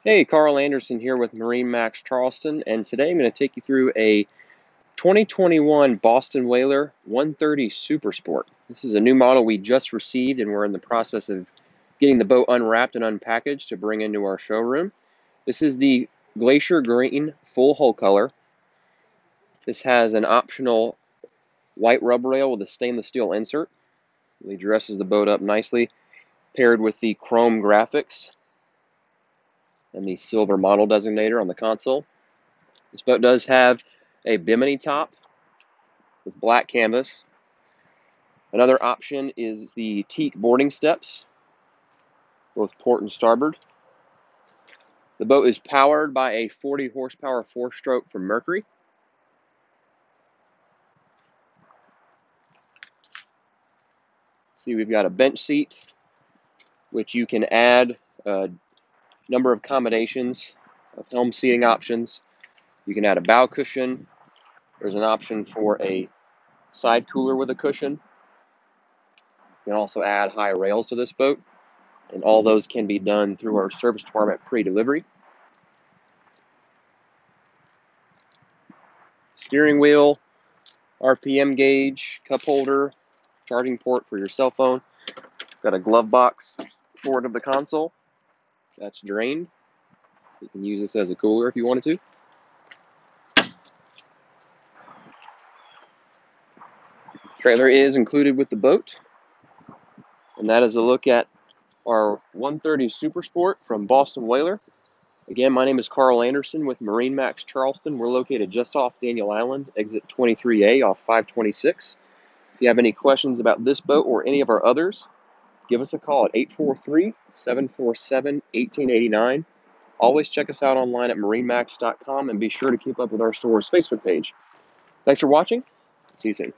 Hey, Carl Anderson here with MarineMax Charleston, and today I'm going to take you through a 2021 Boston Whaler 130 Super Sport. This is a new model we just received, and we're in the process of getting the boat unwrapped and unpackaged to bring into our showroom. This is the Glacier Green full hull color. This has an optional white rub rail with a stainless steel insert. Really dresses the boat up nicely, paired with the chrome graphics and the silver model designator on the console. This boat does have a bimini top with black canvas. Another option is the teak boarding steps, both port and starboard. The boat is powered by a 40 horsepower four-stroke from Mercury. See, we've got a bench seat, which you can add a number of combinations of helm seating options. You can add a bow cushion. There's an option for a side cooler with a cushion. You can also add high rails to this boat, and all those can be done through our service department pre-delivery. Steering wheel, RPM gauge, cup holder, charging port for your cell phone. Got a glove box forward of the console. That's drained. You can use this as a cooler if you wanted to. Trailer is included with the boat. And that is a look at our 130 Super Sport from Boston Whaler. Again, my name is Carl Anderson with MarineMax Charleston. We're located just off Daniel Island, exit 23A off 526. If you have any questions about this boat or any of our others, give us a call at 843-747-1889. Always check us out online at marinemax.com and be sure to keep up with our store's Facebook page. Thanks for watching. See you soon.